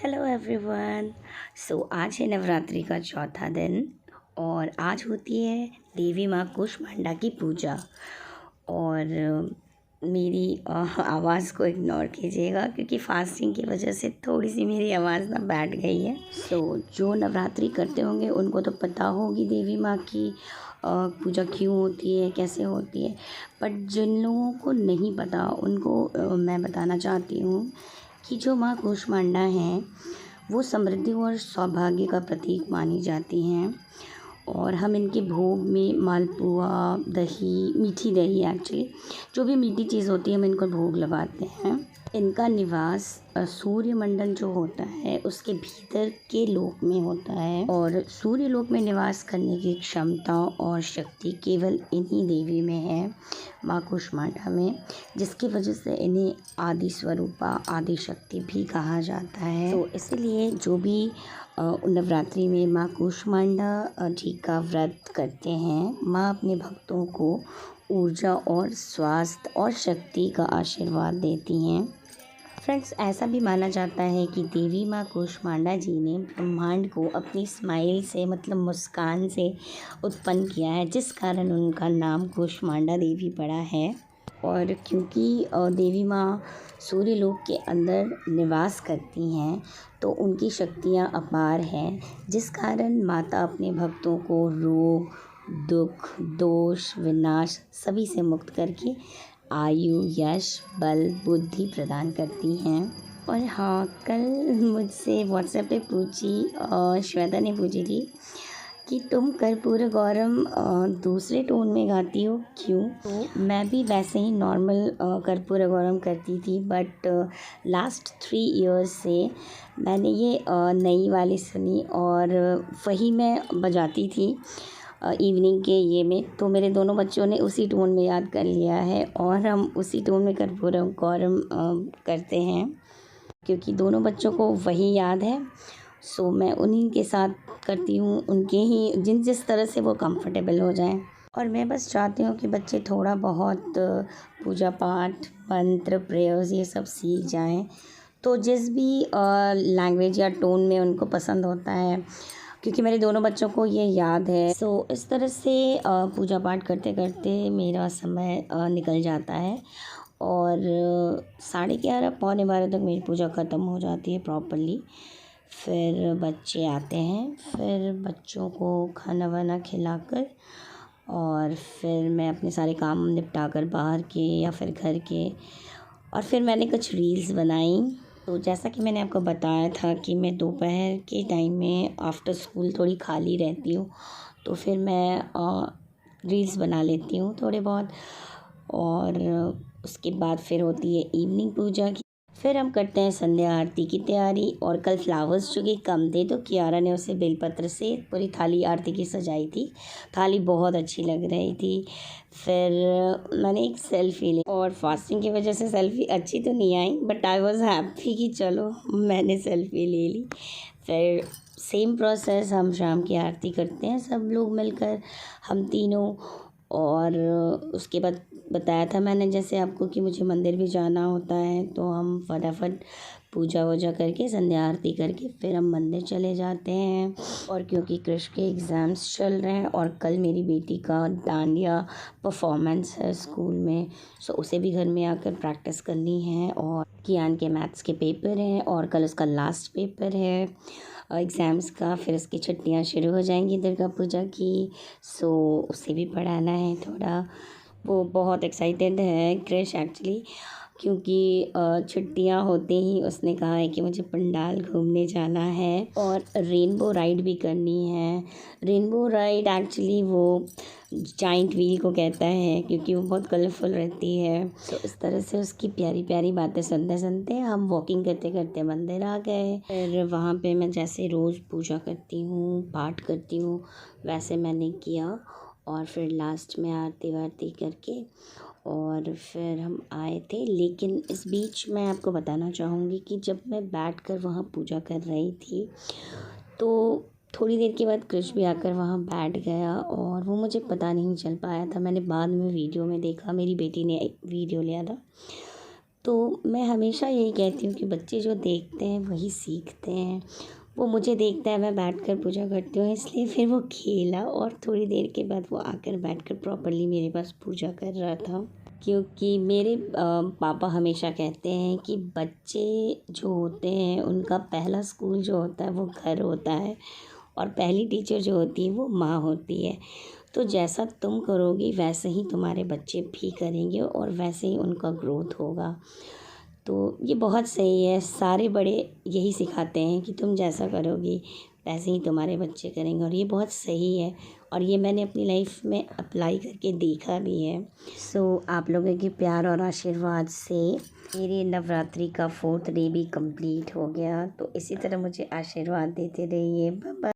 Hello everyone. आज है नवरात्रि का चौथा दिन और आज होती है देवी माँ कूष्मांडा की पूजा। और मेरी आवाज़ को इग्नोर कीजिएगा क्योंकि फास्टिंग की वजह से थोड़ी सी मेरी आवाज़ ना बैठ गई है। जो नवरात्रि करते होंगे उनको तो पता होगी देवी माँ की पूजा क्यों होती है, कैसे होती है। बट जिन लोगों को नहीं पता उनको मैं बताना चाहती हूँ कि जो माँ कूष्मांडा हैं वो समृद्धि और सौभाग्य का प्रतीक मानी जाती हैं। और हम इनके भोग में मालपुआ, दही, मीठी दही, एक्चुअली जो भी मीठी चीज़ होती है हम इनको भोग लगाते हैं। इनका निवास सूर्यमंडल जो होता है उसके भीतर के लोक में होता है और सूर्य लोक में निवास करने की क्षमता और शक्ति केवल इन्हीं देवी में है, माँ कूष्मांडा में, जिसकी वजह से इन्हें आदि स्वरूपा, आदि शक्ति भी कहा जाता है। तो इसलिए जो भी नवरात्रि में माँ कूष्मांडा जी का व्रत करते हैं, माँ अपने भक्तों को ऊर्जा और स्वास्थ्य और शक्ति का आशीर्वाद देती हैं। फ्रेंड्स, ऐसा भी माना जाता है कि देवी माँ कूष्मांडा जी ने ब्रह्मांड को अपनी स्माइल से, मतलब मुस्कान से उत्पन्न किया है, जिस कारण उनका नाम कूष्मांडा देवी पड़ा है। और क्योंकि देवी माँ सूर्यलोक के अंदर निवास करती हैं तो उनकी शक्तियाँ अपार हैं, जिस कारण माता अपने भक्तों को रोग, दुख, दोष, विनाश सभी से मुक्त करके आयु, यश, बल, बुद्धि प्रदान करती हैं। और हाँ, कल मुझसे व्हाट्सएप पे श्वेता ने पूछी थी कि तुम कर्पूर गौरम दूसरे टोन में गाती हो क्यों? तो मैं भी वैसे ही नॉर्मल कर्पूर गौरम करती थी, बट लास्ट 3 इयर्स से मैंने ये नई वाली सुनी और वही मैं बजाती थी इवनिंग के ये में। तो मेरे दोनों बच्चों ने उसी टोन में याद कर लिया है और हम उसी टोन में कर्पूर गौरम करते हैं क्योंकि दोनों बच्चों को वही याद है। मैं उन्हीं के साथ करती हूँ, उनके ही जिस तरह से वो कंफर्टेबल हो जाएं। और मैं बस चाहती हूँ कि बच्चे थोड़ा बहुत पूजा पाठ, मंत्र, प्रेयर्स ये सब सीख जाएं। तो जिस भी लैंग्वेज या टोन में उनको पसंद होता है, क्योंकि मेरे दोनों बच्चों को ये याद है। इस तरह से पूजा पाठ करते करते मेरा समय निकल जाता है और 11:30 पौने 12 तक मेरी पूजा ख़त्म हो जाती है प्रॉपरली। फिर बच्चे आते हैं, फिर बच्चों को खाना वाना खिलाकर और फिर मैं अपने सारे काम निपटा कर बाहर के या फिर घर के, और फिर मैंने कुछ रील्स बनाई। तो जैसा कि मैंने आपको बताया था कि मैं दोपहर के टाइम में आफ्टर स्कूल थोड़ी खाली रहती हूँ, तो फिर मैं रील्स बना लेती हूँ थोड़े बहुत। और उसके बाद फिर होती है इवनिंग पूजा की। फिर हम करते हैं संध्या आरती की तैयारी। और कल फ्लावर्स जो कि कम थे तो कियारा ने उसे बेलपत्र से पूरी थाली आरती की सजाई थी। थाली बहुत अच्छी लग रही थी। फिर मैंने एक सेल्फ़ी ली और फास्टिंग की वजह से सेल्फ़ी अच्छी तो नहीं आई, बट आई वाज़ हैप्पी कि चलो मैंने सेल्फ़ी ले ली। फिर सेम प्रोसेस, हम शाम की आरती करते हैं सब लोग मिलकर, हम तीनों। और उसके बाद बताया था मैंने जैसे आपको कि मुझे मंदिर भी जाना होता है, तो हम फटाफट पूजा वूजा करके, संध्या आरती करके फिर हम मंदिर चले जाते हैं। और क्योंकि कृष के एग्ज़ाम्स चल रहे हैं और कल मेरी बेटी का डांडिया परफॉर्मेंस है स्कूल में, उसे भी घर में आकर प्रैक्टिस करनी है। और कियान के मैथ्स के पेपर हैं और कल उसका लास्ट पेपर है एग्ज़ाम्स का। फिर उसकी छुट्टियां शुरू हो जाएंगी दुर्गा पूजा की, उसे भी पढ़ाना है थोड़ा। वो बहुत एक्साइटेड है क्रिश एक्चुअली, क्योंकि छुट्टियां होते ही उसने कहा है कि मुझे पंडाल घूमने जाना है और रेनबो राइड भी करनी है। रेनबो राइड एक्चुअली वो जाइंट व्हील को कहता है क्योंकि वो बहुत कलरफुल रहती है। इस तरह से उसकी प्यारी प्यारी बातें सुनते सुनते हम वॉकिंग करते करते मंदिर आ गए। फिर वहाँ पे मैं जैसे रोज़ पूजा करती हूँ, पाठ करती हूँ, वैसे मैंने किया। और फिर लास्ट में आरती वारती करके और फिर हम आए थे। लेकिन इस बीच मैं आपको बताना चाहूँगी कि जब मैं बैठकर वहाँ पूजा कर रही थी तो थोड़ी देर के बाद कृष भी आकर वहाँ बैठ गया और वो मुझे पता नहीं चल पाया था। मैंने बाद में वीडियो में देखा, मेरी बेटी ने एक वीडियो लिया था, तो मैं हमेशा यही कहती हूँ कि बच्चे जो देखते हैं वही सीखते हैं। वो मुझे देखता है मैं बैठकर पूजा करती हूँ, इसलिए फिर वो खेला और थोड़ी देर के बाद वो आकर बैठकर प्रॉपर्ली मेरे पास पूजा कर रहा था। क्योंकि मेरे पापा हमेशा कहते हैं कि बच्चे जो होते हैं उनका पहला स्कूल जो होता है वो घर होता है और पहली टीचर जो होती है वो माँ होती है। तो जैसा तुम करोगी वैसे ही तुम्हारे बच्चे भी करेंगे और वैसे ही उनका ग्रोथ होगा। तो ये बहुत सही है, सारे बड़े यही सिखाते हैं कि तुम जैसा करोगी वैसे ही तुम्हारे बच्चे करेंगे और ये बहुत सही है और ये मैंने अपनी लाइफ में अप्लाई करके देखा भी है। आप लोगों के प्यार और आशीर्वाद से मेरे नवरात्रि का 4th डे भी कंप्लीट हो गया। तो इसी तरह मुझे आशीर्वाद देते रहिए। Bye bye.